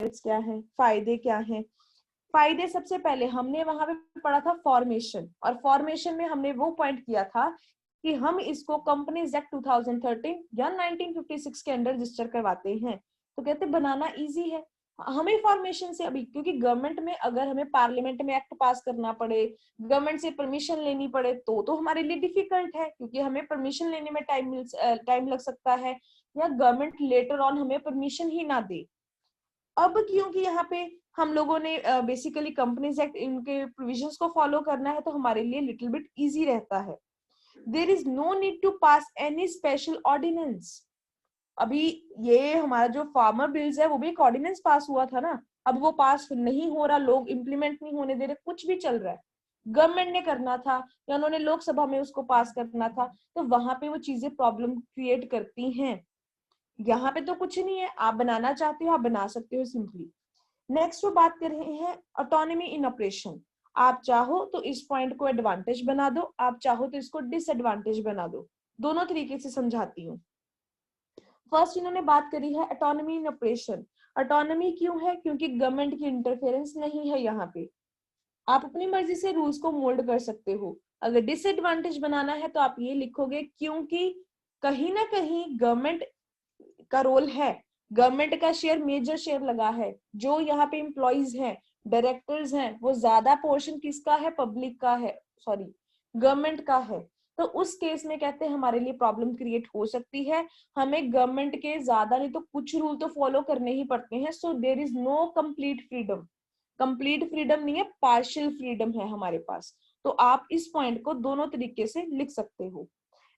Demerits क्या है, फायदे क्या हैं। फायदे सबसे पहले हमने वहां पे पढ़ा था फॉर्मेशन, और फॉर्मेशन में हमने वो पॉइंट किया था कि हम इसको कंपनीज एक्ट 2013 या 1956 के अंडर रजिस्टर करवाते हैं। तो कहते बनाना इजी है हमें फॉर्मेशन से। अभी क्योंकि गवर्नमेंट में अगर हमें पार्लियामेंट में एक्ट पास करना पड़े, गवर्नमेंट से परमिशन लेनी पड़े, तो हमारे लिए डिफिकल्ट है, क्योंकि हमें परमिशन लेने में टाइम लग सकता है, या गवर्नमेंट लेटर ऑन हमें परमिशन ही ना दे। अब क्योंकि यहाँ पे हम लोगों ने बेसिकली कंपनीज एक्ट इनके प्रोविजंस को फॉलो करना है, तो हमारे लिए लिटिल बिट इजी रहता है। There is no need to pass any special ordinance. अभी ये हमारा जो फार्मर बिल्स है वो भी एक ऑर्डिनेंस पास हुआ था ना, अब वो पास नहीं हो रहा, लोग इम्प्लीमेंट नहीं होने दे रहे, कुछ भी चल रहा है, गवर्नमेंट ने करना था या उन्होंने लोकसभा में उसको पास करना था, तो वहां पे वो चीजें प्रॉब्लम क्रिएट करती हैं। यहाँ पे तो कुछ नहीं है, आप बनाना चाहते हो आप बना सकते हो सिंपली। नेक्स्ट वो बात कर रहे हैं ऑटोनॉमी इन ऑपरेशन। आप चाहो तो इस पॉइंट को एडवांटेज बना दो, आप चाहो तो इसको डिसएडवांटेज बना दो, दोनों तरीके से समझाती हूँ। फर्स्ट इन्होंने बात करी है ऑटोनॉमी इन ऑपरेशन। ऑटोनॉमी क्यों है? क्योंकि गवर्नमेंट की इंटरफेरेंस नहीं है यहाँ पे, आप अपनी मर्जी से रूल्स को मोल्ड कर सकते हो। अगर डिसएडवांटेज बनाना है तो आप ये लिखोगे क्योंकि कहीं ना कहीं गवर्नमेंट का रोल है, गवर्नमेंट का शेयर मेजर शेयर लगा है, जो यहाँ पे एम्प्लॉइज हैं, डायरेक्टर्स हैं, वो ज्यादा पोर्शन किसका है? पब्लिक का है, सॉरी गवर्नमेंट का है। तो उस केस में कहते हैं हमारे लिए प्रॉब्लम क्रिएट हो सकती है, हमें गवर्नमेंट के ज्यादा नहीं तो कुछ रूल तो फॉलो करने ही पड़ते हैं। So there is no complete freedom, complete freedom नहीं है, पार्शियल फ्रीडम है हमारे पास। तो आप इस पॉइंट को दोनों तरीके से लिख सकते हो।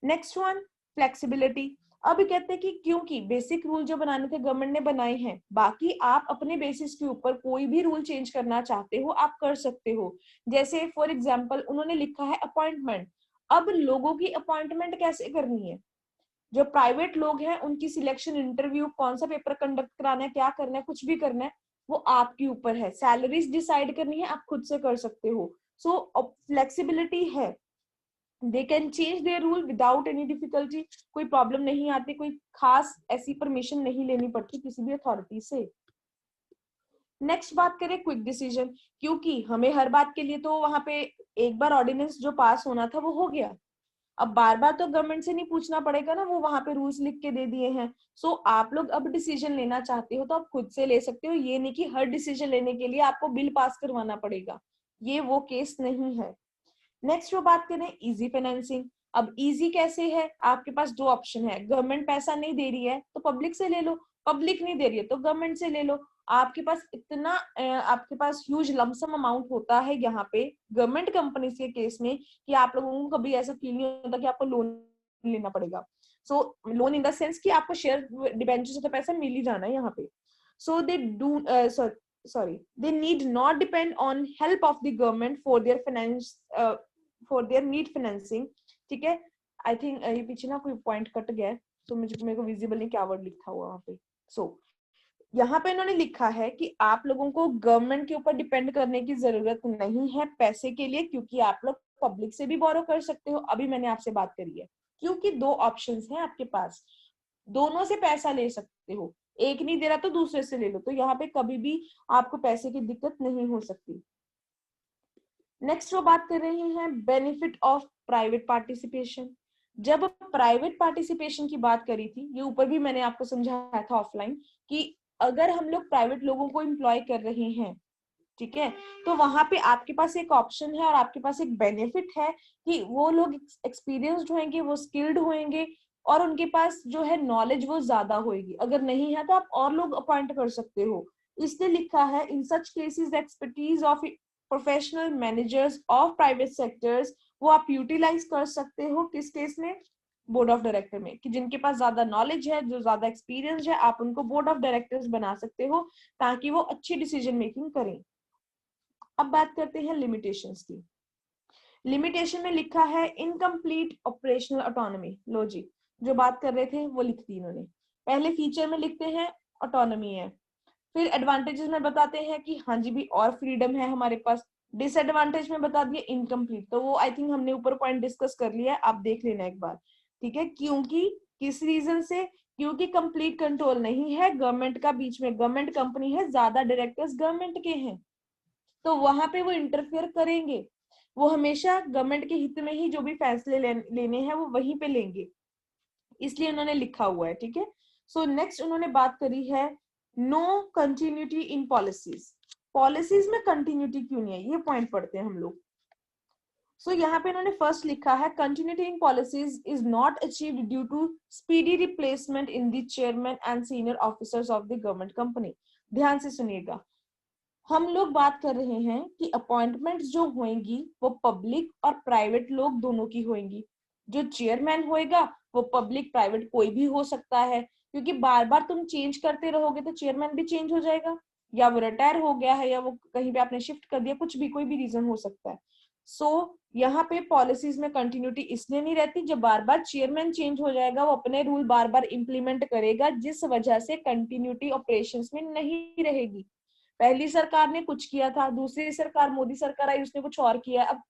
Next one flexibility. अब कहते हैं कि क्योंकि बेसिक रूल जो बनाने थे गवर्नमेंट ने बनाए हैं, बाकी आप अपने बेसिस के ऊपर कोई भी रूल चेंज करना चाहते हो आप कर सकते हो। जैसे फॉर एग्जांपल उन्होंने लिखा है अपॉइंटमेंट। अब लोगों की अपॉइंटमेंट कैसे करनी है? जो प्राइवेट लोग हैं उनकी सिलेक्शन, इंटरव्यू, कौन सा पेपर कंडक्ट कराना है, क्या करना है, कुछ भी करना है, वो आपके ऊपर है। सैलरीज डिसाइड करनी है आप खुद से कर सकते हो। सो फ्लेक्सिबिलिटी है, they can change their rule without any difficulty, कोई प्रॉब्लम नहीं आती, कोई खास ऐसी परमिशन नहीं लेनी पड़ती किसी भी अथॉरिटी से। नेक्स्ट बात करें क्विक डिसीजन, क्योंकि हमें हर बात के लिए तो वहां पे एक बार ऑर्डिनेंस जो पास होना था वो हो गया, अब बार बार तो गवर्नमेंट से नहीं पूछना पड़ेगा ना, वो वहां पे रूल्स लिख के दे दिए हैं। सो आप लोग अब डिसीजन लेना चाहते हो तो आप खुद से ले सकते हो, ये नहीं कि हर डिसीजन लेने के लिए आपको बिल पास करवाना पड़ेगा, ये वो केस नहीं है। नेक्स्ट वो बात करें इजी फाइनेंसिंग। अब इजी कैसे है? आपके पास दो ऑप्शन है, गवर्नमेंट पैसा नहीं दे रही है तो पब्लिक से ले लो, पब्लिक नहीं दे रही है तो गवर्नमेंट से ले लो। आपके पास इतना आपके पास ह्यूज लमसम अमाउंट होता है यहाँ पे गवर्नमेंट कंपनीज के केस में, कि आप लोगों को कभी ऐसा फील नहीं होता कि आपको लोन लेना पड़ेगा। सो लोन इन द सेंस कि आपको शेयर डिबेंचर से तो पैसा मिल ही जाना है यहाँ पे। So they do sorry, they need not depend on help of the government for their finance, for their need financing। ठीक है, आई थिंक ये पीछे ना कोई पॉइंट कट गया है, तो मेरे को विजिबल नहीं क्या वर्ड लिखा हुआ वहां पे। सो यहाँ पे इन्होंने लिखा है कि आप लोगों को गवर्नमेंट के ऊपर डिपेंड करने की जरूरत नहीं है पैसे के लिए, क्योंकि आप लोग पब्लिक से भी बोरो कर सकते हो। अभी मैंने आपसे बात करी है, क्योंकि दो ऑप्शंस हैं आपके पास, दोनों से पैसा ले सकते हो, एक नहीं दे रहा तो दूसरे से ले लो, तो यहाँ पे कभी भी आपको पैसे की दिक्कत नहीं हो सकती। नेक्स्ट वो बात कर रहे हैं बेनिफिट ऑफ प्राइवेट पार्टिसिपेशन। जब प्राइवेट पार्टिसिपेशन की बात करी थी, ये ऊपर भी मैंने आपको समझाया था ऑफलाइन, कि अगर हम लोग प्राइवेट लोगों को एम्प्लॉय कर रहे हैं, ठीक है, तो वहां पे आपके पास एक ऑप्शन है और आपके पास एक बेनिफिट है कि वो लोग एक्सपीरियंस्ड होंगे, वो स्किल्ड होंगे, और उनके पास जो है नॉलेज वो ज्यादा होगी। अगर नहीं है तो आप और लोग अपॉइंट कर सकते हो। इसलिए लिखा है in such cases expertise of professional managers of private sectors, वो आप यूटिलाइज कर सकते हो किस केस में? बोर्ड ऑफ डायरेक्टर में, कि जिनके पास ज्यादा नॉलेज है, जो ज्यादा एक्सपीरियंस है, आप उनको बोर्ड ऑफ डायरेक्टर्स बना सकते हो ताकि वो अच्छी डिसीजन मेकिंग करें। अब बात करते हैं लिमिटेशंस की। लिमिटेशन में लिखा है इनकम्प्लीट ऑपरेशनल ऑटोनॉमी। लो जी, जो बात कर रहे थे वो लिख दी इन्होंने। पहले फीचर में लिखते हैं ऑटोनॉमी है, फिर एडवांटेजेस में बताते हैं कि हाँ जी भी और फ्रीडम है हमारे पास, डिसएडवांटेज में बता दिए इनकम्प्लीट, तो वो आई थिंक हमने ऊपर पॉइंट डिस्कस कर लिया है, आप देख लेना एक बार। ठीक है, क्योंकि किस रीजन से? क्योंकि कंप्लीट कंट्रोल नहीं है गवर्नमेंट का, बीच में गवर्नमेंट कंपनी है, ज्यादा डायरेक्टर्स गवर्नमेंट के हैं, तो वहां पे वो इंटरफेयर करेंगे। वो हमेशा गवर्नमेंट के हित में ही जो भी फैसले लेने हैं वो वहीं पे लेंगे, इसलिए उन्होंने लिखा हुआ है। ठीक है, सो नेक्स्ट उन्होंने बात करी है no continuity in policies. Policies में कंटिन्यूटी क्यों नहीं है, ये पॉइंट पढ़ते हैं हम लोग। सो यहाँ पे इन्होंने फर्स्ट लिखा है continuity in policies is not achieved due to speedy replacement in the chairman and senior officers of the government company. ध्यान से सुनिएगा, हम लोग बात कर रहे हैं कि अपॉइंटमेंट्स जो होंगी वो पब्लिक और प्राइवेट लोग दोनों की होंगी। जो चेयरमैन होएगा वो पब्लिक प्राइवेट कोई भी हो सकता है, क्योंकि बार बार तुम चेंज करते रहोगे तो चेयरमैन भी चेंज हो जाएगा, या वो रिटायर हो गया है, या वो कहीं पे आपने शिफ्ट कर दिया, कुछ भी कोई भी रीजन हो सकता है। सो यहाँ पे पॉलिसीज में कंटिन्यूटी इसलिए नहीं रहती, जब बार बार चेयरमैन चेंज हो जाएगा वो अपने रूल बार बार इंप्लीमेंट करेगा, जिस वजह से कंटिन्यूटी ऑपरेशंस में नहीं रहेगी। पहली सरकार ने कुछ किया था, दूसरी सरकार मोदी सरकार आई उसने कुछ और किया, अब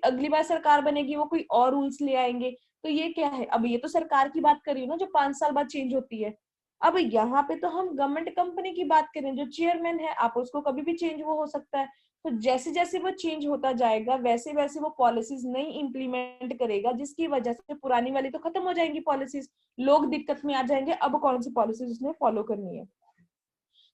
अगली बार सरकार बनेगी वो कोई और रूल्स ले आएंगे। तो ये क्या है, अब ये तो सरकार की बात कर रही हूँ ना जो 5 साल बाद चेंज होती है। अब यहाँ पे तो हम गवर्नमेंट कंपनी की बात करें, जो चेयरमैन है आप उसको कभी भी चेंज वो हो सकता है। तो जैसे जैसे वो चेंज होता जाएगा वैसे वैसे वो पॉलिसीज नई इंप्लीमेंट करेगा, जिसकी वजह से पुरानी वाली तो खत्म हो जाएंगी पॉलिसीज, लोग दिक्कत में आ जाएंगे, अब कौन सी पॉलिसीज उसने फॉलो करनी है।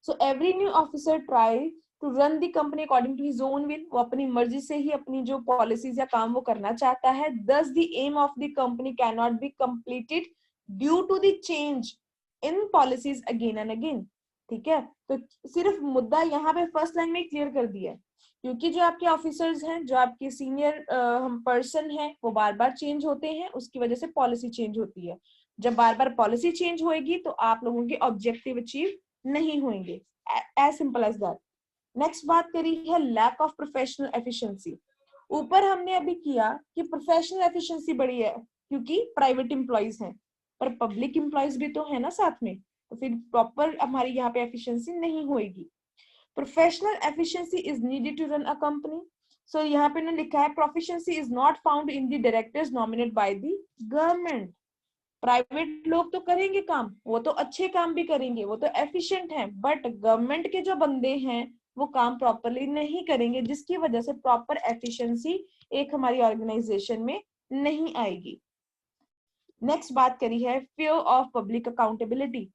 So every new officer try to run the company according to his own will, वो अपनी मर्जी से ही अपनी जो पॉलिसीज या काम वो करना चाहता है। Thus the aim of the company cannot be completed due to the change in policies again and again। ठीक है, तो सिर्फ मुद्दा यहाँ पे फर्स्ट लाइन में क्लियर कर दिया है, क्योंकि जो आपके ऑफिसर्स हैं, जो आपके सीनियर पर्सन हैं, वो बार बार चेंज होते हैं, उसकी वजह से पॉलिसी चेंज होती है। जब बार बार पॉलिसी चेंज होएगी तो आप लोगों के ऑब्जेक्टिव अचीव नहीं होंगे, as simple as that. Next बात करी है लैक ऑफ प्रोफेशनल एफिशिएंसी। ऊपर हमने अभी किया कि प्रोफेशनल एफिशिएंसी बड़ी है क्योंकि प्राइवेट एम्प्लॉइज हैं, पर पब्लिक एम्प्लॉइज भी तो है ना साथ में, तो फिर प्रॉपर हमारी यहाँ पे एफिशिएंसी नहीं होएगी। Professional efficiency is needed to run a company. So यहाँ पे ने लिखा है proficiency is not found in the directors nominated by the government. Private लोग तो करेंगे काम, वो तो अच्छे काम भी करेंगे, वो तो एफिशिएंट हैं, बट गवर्नमेंट के जो बंदे हैं वो काम प्रॉपरली नहीं करेंगे, जिसकी वजह से प्रॉपर एफिशिएंसी एक हमारी ऑर्गेनाइजेशन में नहीं आएगी। नेक्स्ट बात करी है फियर ऑफ पब्लिक अकाउंटेबिलिटी।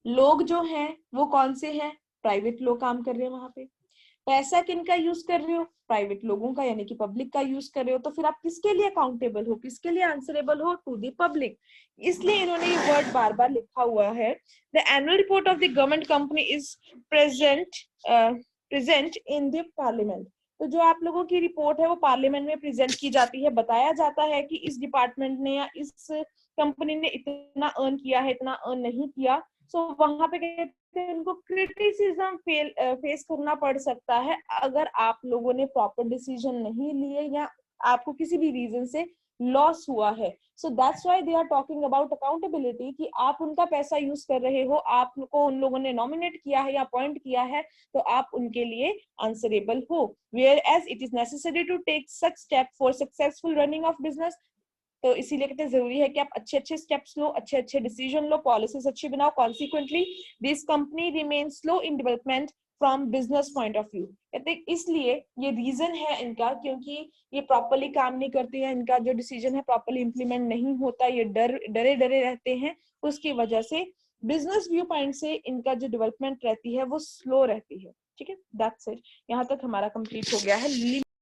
लोग जो हैं वो कौन से हैं, प्राइवेट लोग काम कर रहे हैं वहां पे। पैसा किनका यूज कर रहे हो, प्राइवेट लोगों का यानी कि पब्लिक का यूज कर रहे हो, तो फिर आप किसके लिए अकाउंटेबल हो, किसके लिए आंसरेबल हो, टू दी पब्लिक। इसलिए इन्होंने ये वर्ड बार बार लिखा हुआ है। The annual report of the government company is present in the parliament. तो जो आप लोगों की रिपोर्ट है वो पार्लियामेंट में प्रेजेंट की जाती है, बताया जाता है कि इस डिपार्टमेंट ने या इस कंपनी ने इतना अर्न किया है, इतना अर्न नहीं किया। सो वहां पे कहते हैं उनको क्रिटिसिज्म फेस करना पड़ सकता है अगर आप लोगों ने प्रॉपर डिसीजन नहीं लिए या आपको किसी भी रीजन से लॉस हुआ है। So that's why they are talking about accountability, कि आप उनका पैसा यूज कर रहे हो, आपको उन लोगों ने नॉमिनेट किया है या अपॉइंट किया है, तो आप उनके लिए आंसरेबल हो। Whereas it is necessary to take such step for successful running of business. तो इसीलिए कहते हैं जरूरी है कि आप अच्छे अच्छे स्टेप्स लो, अच्छे अच्छे डिसीजन लो, पॉलिसीज अच्छी बनाओ। Consequently this company remain slow in development from business point of view. कहते हैं इसलिए ये रीजन है इनका, क्योंकि ये प्रॉपरली काम नहीं करते हैं, इनका जो डिसीजन है प्रॉपरली इंप्लीमेंट नहीं होता, ये डरे डरे रहते हैं, उसकी वजह से बिजनेस व्यू पॉइंट से इनका जो डेवलपमेंट रहती है वो स्लो रहती है। ठीक है, दैट्स इट। यहाँ तक हमारा कंप्लीट हो गया है।